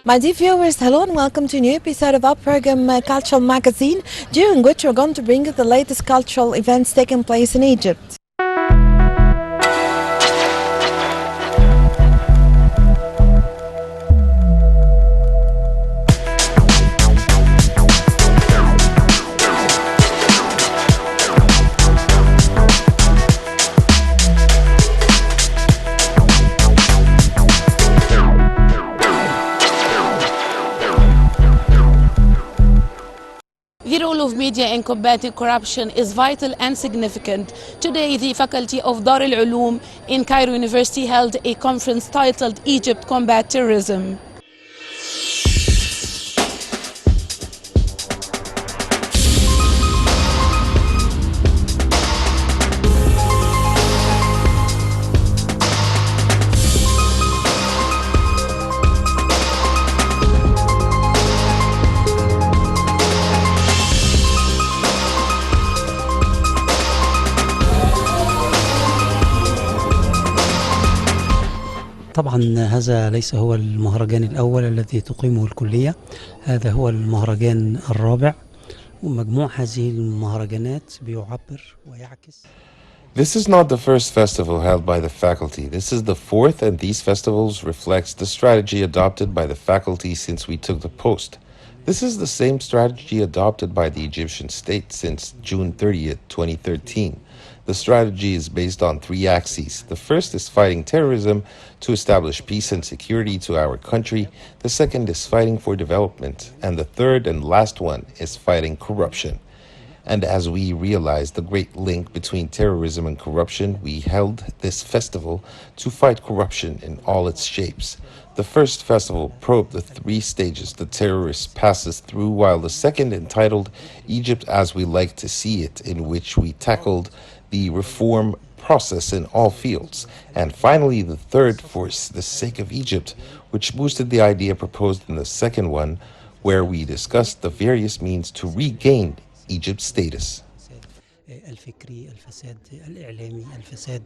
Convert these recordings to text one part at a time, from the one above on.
My dear viewers, hello and welcome to a new episode of our program Cultural Magazine, during which we're going to bring you the latest cultural events taking place in Egypt. The role of media in combating corruption is vital and significant. Today, the faculty of Dar al-Ulum in Cairo University held a conference titled Egypt Combat Terrorism. طبعا هذا ليس هو المهرجان الأول الذي تقيمه الكلية، هذا هو المهرجان الرابع، ومجموع هذه المهرجانات بيعبر ويعكس. This is not the first festival held by the faculty. This is the fourth, and these festivals reflects the strategy adopted by the faculty since we took the post. This is the same strategy adopted by the Egyptian state since June 30th, 2013. The strategy is based on three axes. The first is fighting terrorism to establish peace and security to our country. The second is fighting for development. And the third and last one is fighting corruption. And as we realized the great link between terrorism and corruption, we held this festival to fight corruption in all its shapes. The first festival probed the three stages the terrorist passes through, while the second, entitled Egypt as We Like to See It, in which we tackled the reform process in all fields. And finally, the third, for the sake of Egypt, which boosted the idea proposed in the second one, where we discussed the various means to regain Egypt's status. الفكري، الفساد الإعلامي، الفساد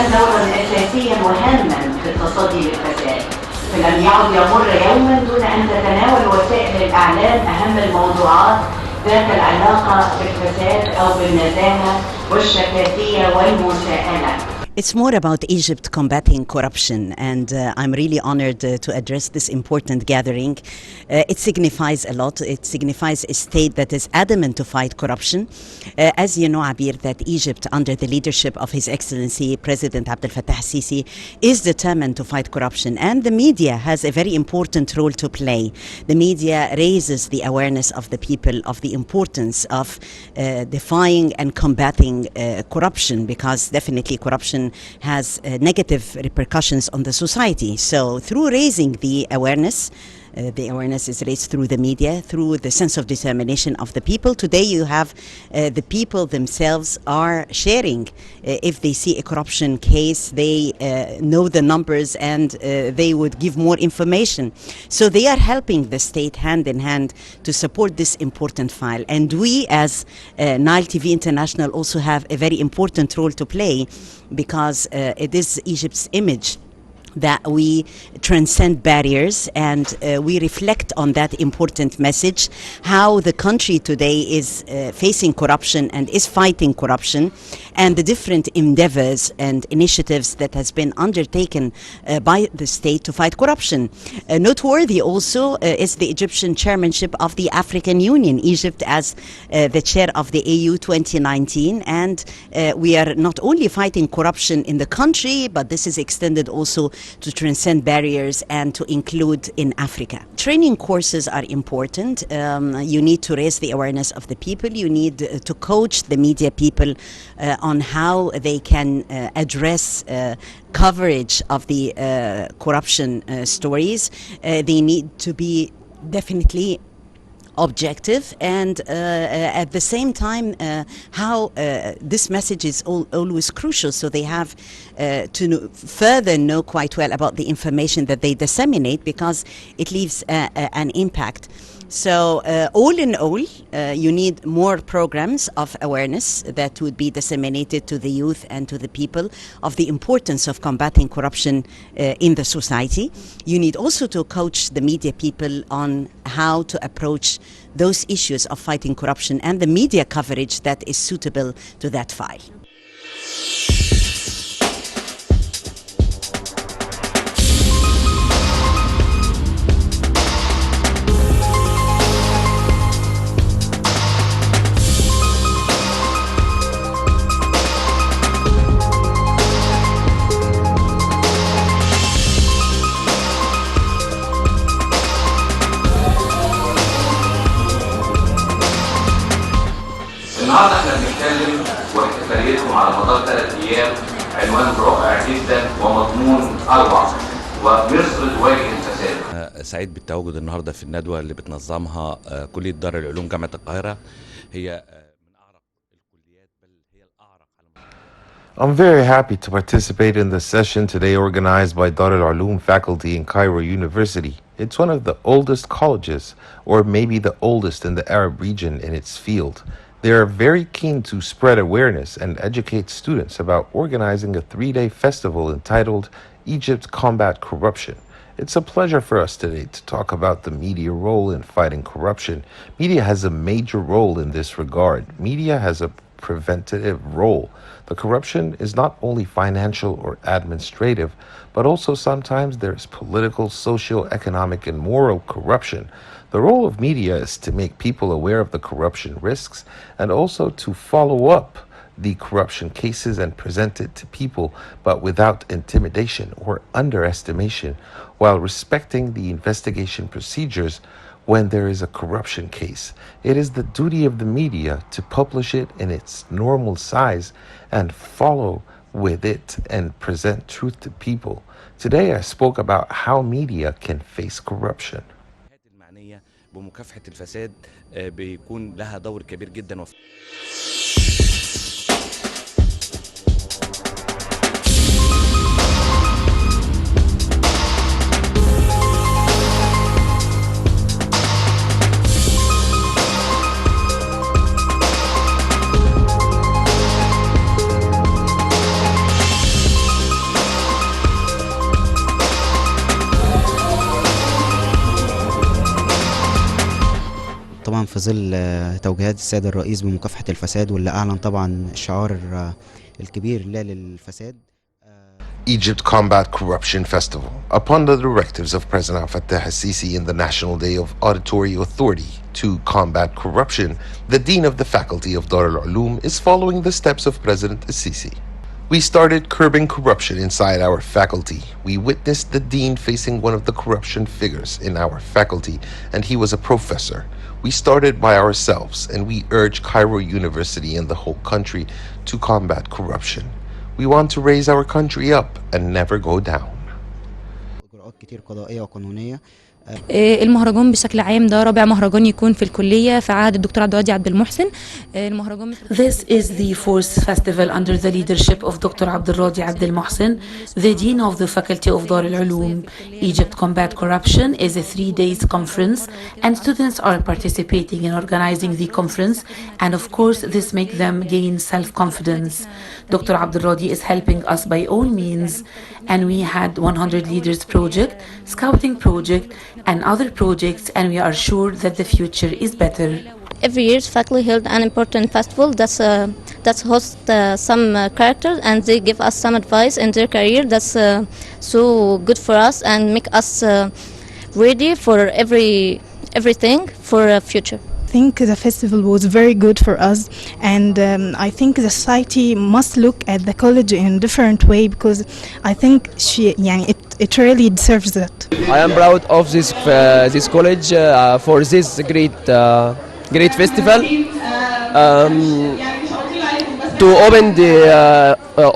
دورا أساسيا وهاما في التصدي للفساد، فلم يعد يمر يوما دون أن تتناول وسائل الإعلام أهم الموضوعات ذات العلاقة بالفساد أو بالنزاهة والشفافية والمساءلة. It's more about Egypt combating corruption, and I'm really honored to address this important gathering. It signifies a lot. It signifies a state that is adamant to fight corruption. As you know, Abir, that Egypt, under the leadership of His Excellency President Abdel Fattah al-Sisi, is determined to fight corruption, and the media has a very important role to play. The media raises the awareness of the people of the importance of defying and combating corruption, because definitely corruption has negative repercussions on the society. So through raising the awareness is raised through the media, through the sense of determination of the people. Today you have the people themselves are sharing. If they see a corruption case, they know the numbers, and they would give more information. So they are helping the state hand in hand to support this important file. And we as Nile TV International also have a very important role to play, because it is Egypt's image that we transcend barriers, and we reflect on that important message, how the country today is facing corruption and is fighting corruption, and the different endeavors and initiatives that has been undertaken by the state to fight corruption. Noteworthy also is the Egyptian chairmanship of the African Union, Egypt as the chair of the AU 2019, and we are not only fighting corruption in the country, but this is extended also to transcend barriers and to include in Africa. Training courses are important. You need to raise the awareness of the people. You need to coach the media people on how they can address coverage of the corruption stories. They need to be definitely objective, and at the same time how this message is always crucial, so they have to further know quite well about the information that they disseminate, because it leaves an impact. So all in all, you need more programs of awareness that would be disseminated to the youth and to the people of the importance of combating corruption in the society. You need also to coach the media people on how to approach those issues of fighting corruption and the media coverage that is suitable to that file. النهارده احنا بنتكلم واحتفاليتكم على مدار 3 ايام عنوان رائع جدا ومضمون اروع ومصر تواجه الفساد. سعيد بالتواجد النهارده في الندوه اللي بتنظمها كليه دار العلوم جامعه القاهره. هي من اعرق الكليات بل هي الاعرق على I'm very happy to participate in the session today organized by Dar al-Ulum faculty in Cairo University. It's one of the oldest colleges, or maybe the oldest in the Arab region in its field. They are very keen to spread awareness and educate students about organizing a 3-day festival entitled Egypt Combat Corruption. It's a pleasure for us today to talk about the media role in fighting corruption. Media has a major role in this regard. Media has a preventative role. The corruption is not only financial or administrative, but also sometimes there's political, social, economic, and moral corruption. The role of media is to make people aware of the corruption risks and also to follow up the corruption cases and present it to people, but without intimidation or underestimation, while respecting the investigation procedures when there is a corruption case. It is the duty of the media to publish it in its normal size and follow with it and present truth to people. Today I spoke about how media can face corruption. المعنيه بمكافحه الفساد بيكون لها دور كبير جدا. طبعا في ظل توجيهات السيد الرئيس بمكافحة الفساد، واللي أعلن طبعا الشعار الكبير لا للفساد. Egypt Combat Corruption Festival. Upon the directives of President Abdel Fattah al-Sisi in the National Day of Auditory Authority to combat corruption, the Dean of the Faculty of Dar al-Ulum is following the steps of President al-Sisi. We started curbing corruption inside our faculty. We witnessed the dean facing one of the corruption figures in our faculty, and he was a professor. We started by ourselves, and we urge Cairo University and the whole country to combat corruption. We want to raise our country up and never go down. المهرجان بشكل عام ده رابع مهرجان يكون في الكلية في عهد الدكتور عبد الواجد عبد المحسن. المهرجان This is the fourth festival under the leadership of Dr. Abdelradi Abdel Mohsen, the Dean of the Faculty of Dar al-Ulum. Egypt Combat Corruption is a 3-day conference, and students are participating in organizing the conference, and of course this makes them gain self-confidence. Dr. Abdelradi is helping us by all means, and we had 100 Leaders Project, Scouting Project, and other projects, and we are sure that the future is better. Every year, faculty held an important festival that hosts some characters, and they give us some advice in their career. That's so good for us and make us ready for everything for the future. I think the festival was very good for us, and I think the society must look at the college in a different way, because I think it really deserves that. I am proud of this college for this great festival to open the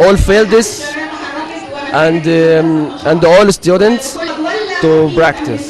all fields and all students to practice.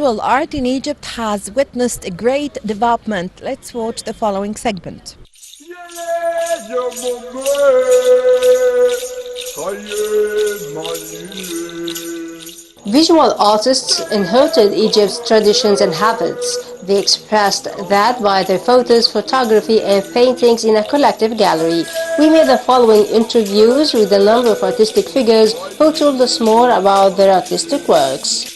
visual art in Egypt has witnessed a great development. Let's watch the following segment. Visual artists inherited Egypt's traditions and habits. They expressed that by their photos, photography, and paintings in a collective gallery. We made the following interviews with a number of artistic figures who told us more about their artistic works.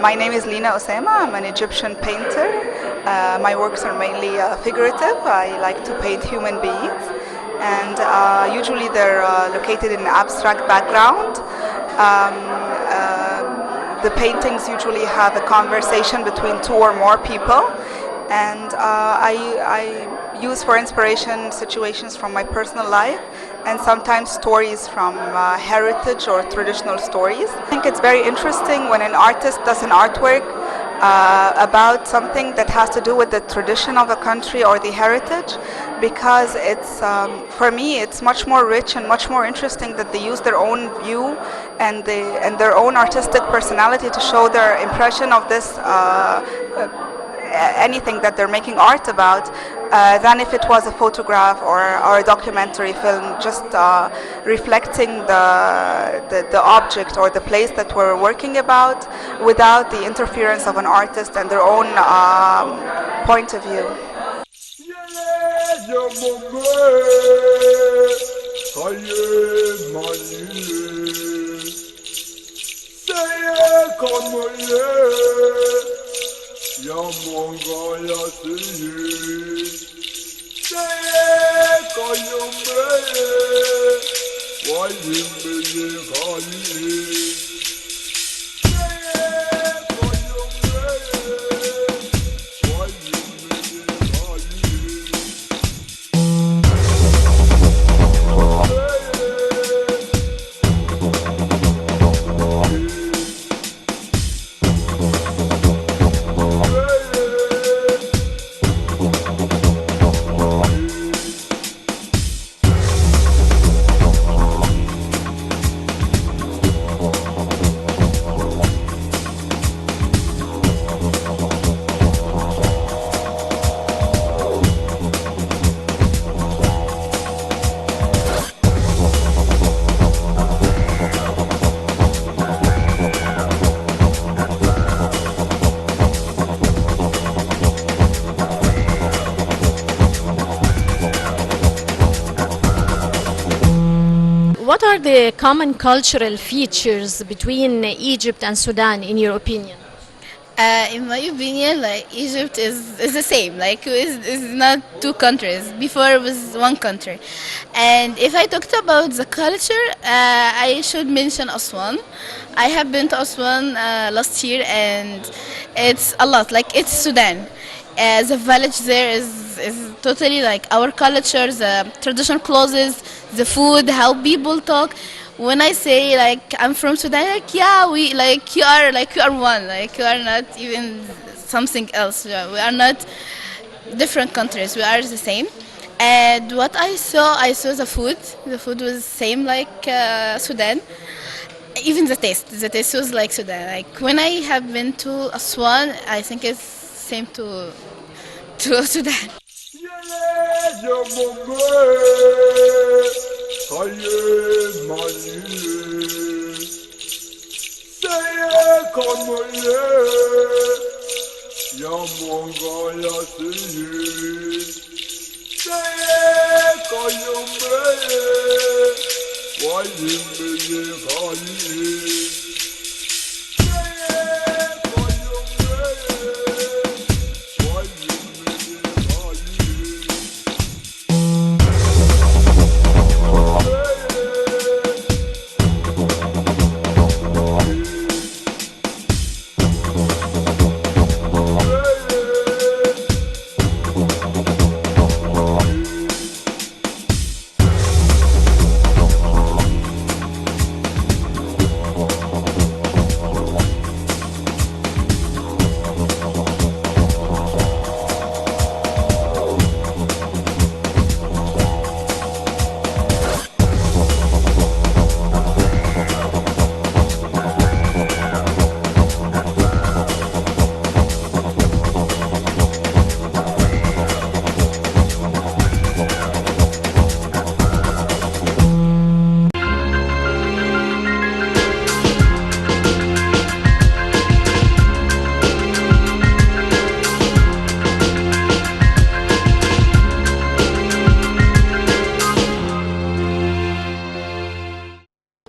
My name is Lina Osama. I'm an Egyptian painter. My works are mainly figurative. I like to paint human beings, and usually they're located in an abstract background. The paintings usually have a conversation between two or more people, and I use for inspiration situations from my personal life and sometimes stories from heritage or traditional stories. I think it's very interesting when an artist does an artwork about something that has to do with the tradition of a country or the heritage, because it's for me it's much more rich and much more interesting that they use their own view and their own artistic personality to show their impression of this anything that they're making art about, than if it was a photograph or a documentary film just reflecting the object or the place that we're working about without the interference of an artist and their own point of view. What are the common cultural features between Egypt and Sudan, in your opinion? In my opinion, like Egypt is the same. Like is not two countries. Before it was one country. And if I talked about the culture, I should mention Aswan. I have been to Aswan last year, and it's a lot. Like it's Sudan. The village there is totally like our culture, the traditional clothes, the food, how people talk. When I say like I'm from Sudan, like yeah, we like you are one, like you are not even something else. We are not different countries. We are the same. And what I saw the food. The food was same like Sudan. Even the taste was like Sudan. Like when I have been to Aswan, I think it's same to Sudan.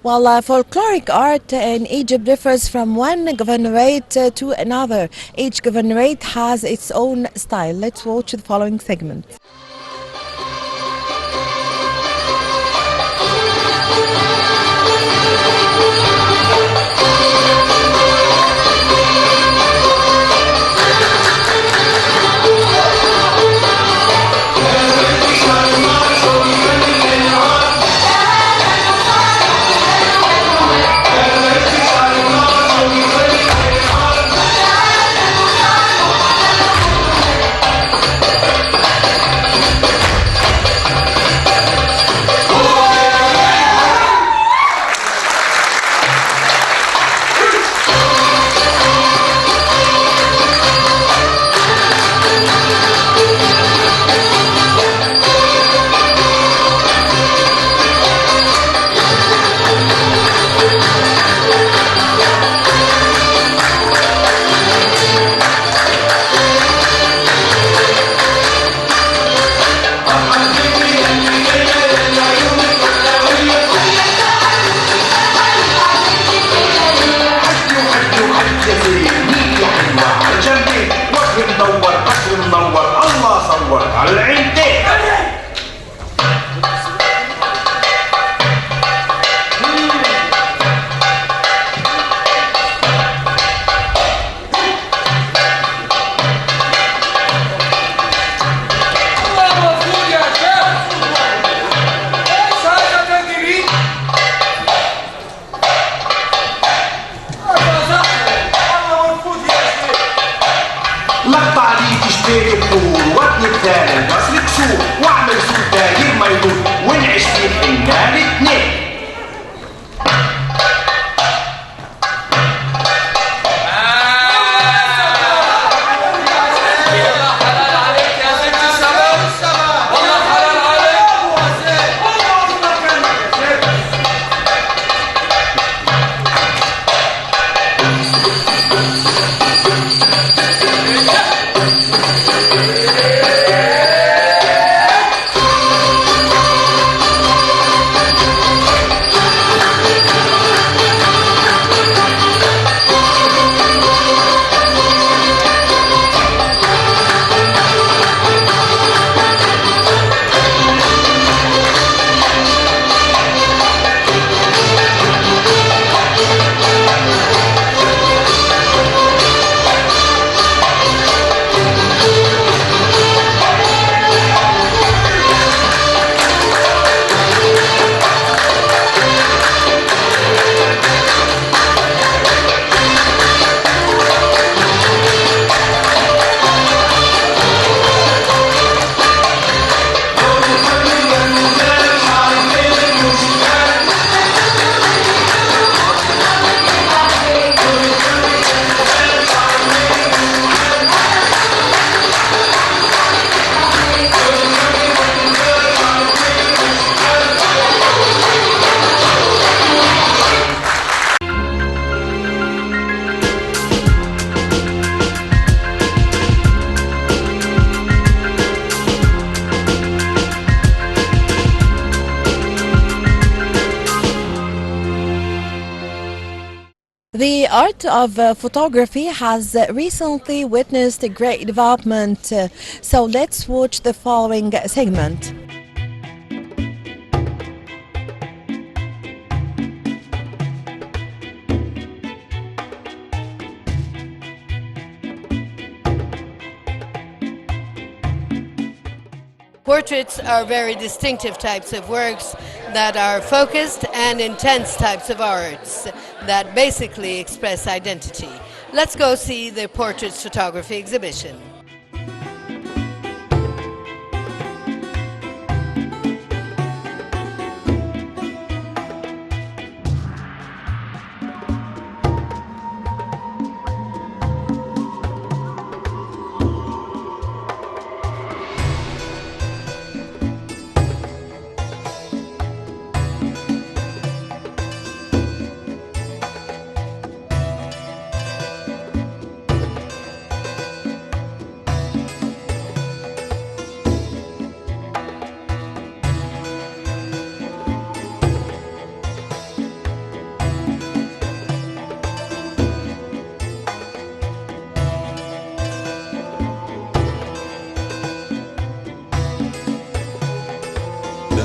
Well, folkloric art in Egypt differs from one governorate to another. Each governorate has its own style. Let's watch the following segment. The art of photography has recently witnessed a great development, so let's watch the following segment. Portraits are very distinctive types of works that are focused and intense types of arts that basically express identity. Let's go see the portraits photography exhibition.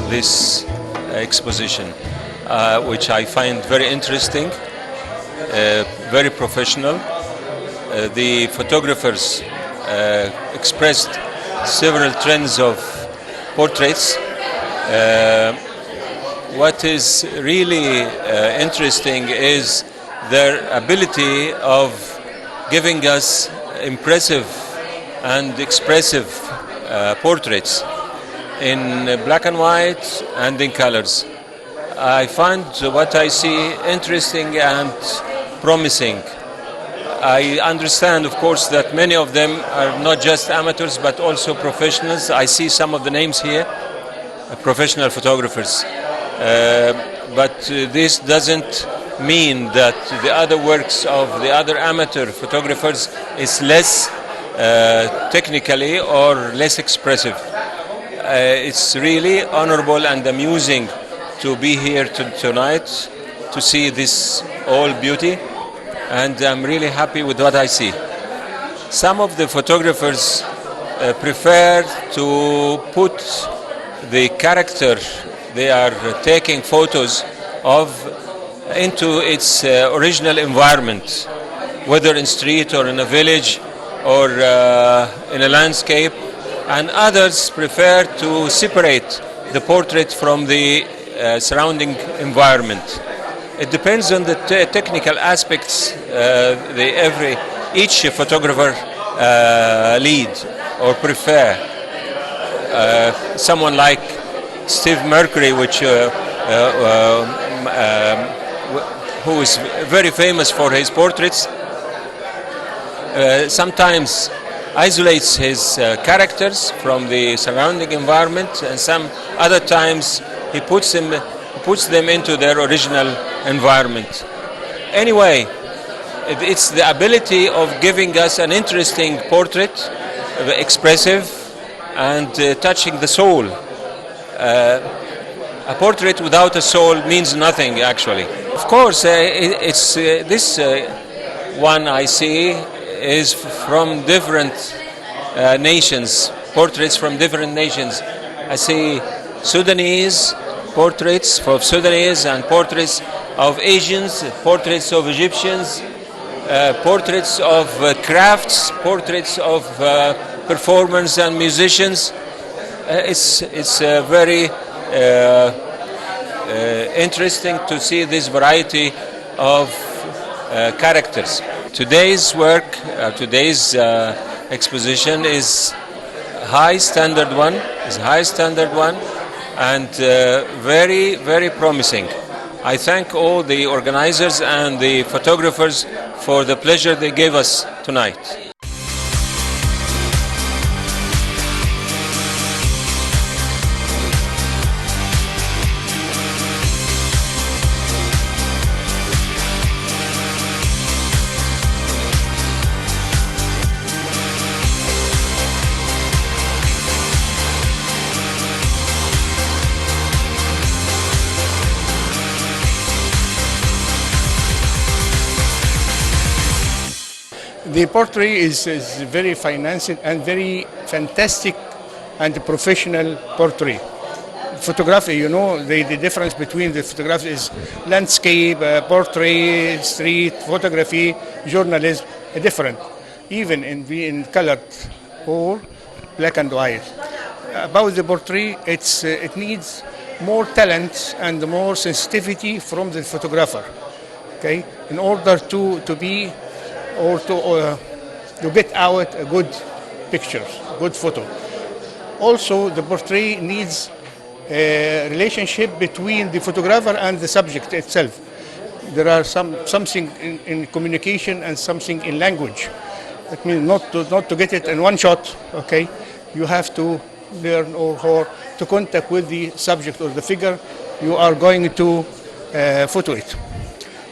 This exposition, which I find very interesting, very professional. The photographers expressed several trends of portraits. What is really interesting is their ability of giving us impressive and expressive portraits in black and white and in colors. I find what I see interesting and promising. I understand, of course, that many of them are not just amateurs but also professionals. I see some of the names here, professional photographers. But this doesn't mean that the other works of the other amateur photographers is less technically or less expressive. It's really honorable and amusing to be here tonight to see this all beauty, and I'm really happy with what I see. Some of the photographers prefer to put the character they are taking photos of into its original environment, whether in street or in a village or in a landscape. And others prefer to separate the portrait from the surrounding environment. It depends on the technical aspects each photographer lead or prefer. Someone like Steve Mercury, who is very famous for his portraits, sometimes isolates his characters from the surrounding environment, and some other times he puts them into their original environment. Anyway, it's the ability of giving us an interesting portrait, expressive and touching the soul. A portrait without a soul means nothing, actually. Of course, this one I see is from different nations, portraits from different nations. I see Sudanese portraits of Sudanese and portraits of Asians, portraits of Egyptians, portraits of crafts, portraits of performers and musicians. It's very interesting to see this variety of characters. Today's work, today's exposition is high standard one, and very, very promising. I thank all the organizers and the photographers for the pleasure they gave us tonight. The portrait is very financed and very fantastic and professional portrait. Photography, you know, the difference between the photography is landscape, portrait, street, photography, journalism, different, even in colored or black and white. About the portrait, it needs more talent and more sensitivity from the photographer, okay, in order to be or to get out a good picture, good photo. Also, the portrait needs a relationship between the photographer and the subject itself. There are something in communication and something in language. That means not to get it in one shot, okay? You have to learn or to contact with the subject or the figure you are going to photo it.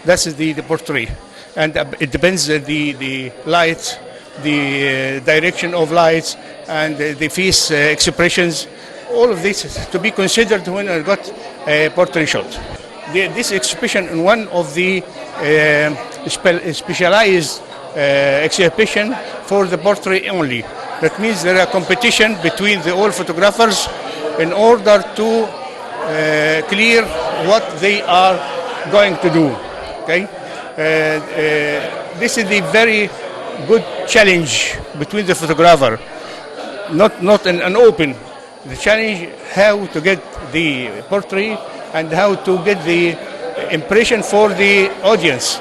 That's the portrait. And it depends the light, the direction of lights, and the face expressions. All of this is to be considered when I got a portrait shot. This exhibition in one of the specialized exhibition for the portrait only. That means there are competition between the all photographers in order to clear what they are going to do. Okay, this is a very good challenge between the photographer, not an open. The challenge how to get the portrait and how to get the impression for the audience.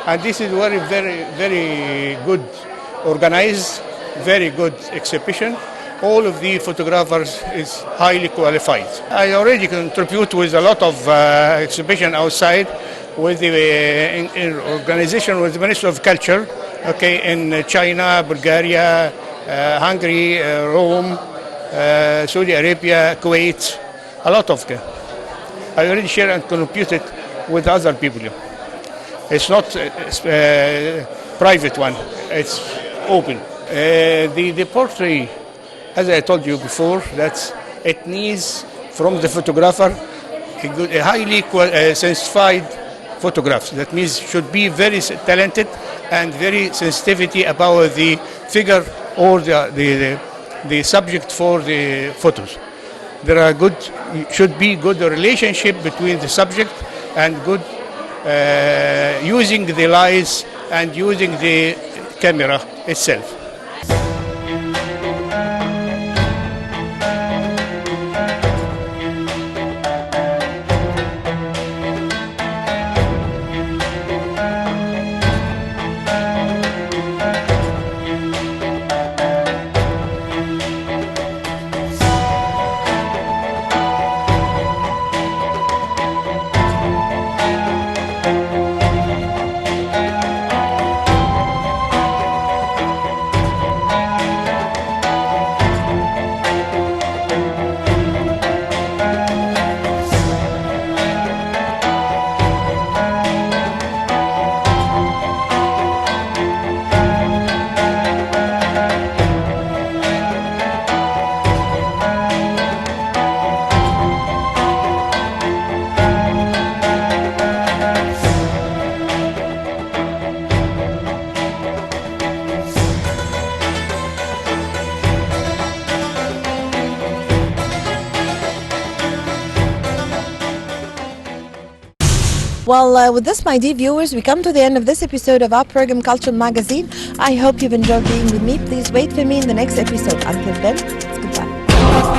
And this is very good organized, very good exhibition. All of the photographers is highly qualified. I already contribute with a lot of exhibition outside with the in organization with the Ministry of Culture, okay, in China, Bulgaria, Hungary, Rome, Saudi Arabia, Kuwait, a lot of them. I already share and contributed with other people. It's not a private one, it's open. The portrait, as I told you before, that it needs from the photographer a highly sensified photographs. That means should be very talented and very sensitivity about the figure or the subject for the photos. There are should be good relationship between the subject and good using the lights and using the camera itself. Well, with this, my dear viewers, we come to the end of this episode of our program, Cultural Magazine. I hope you've enjoyed being with me. Please wait for me in the next episode. Until then,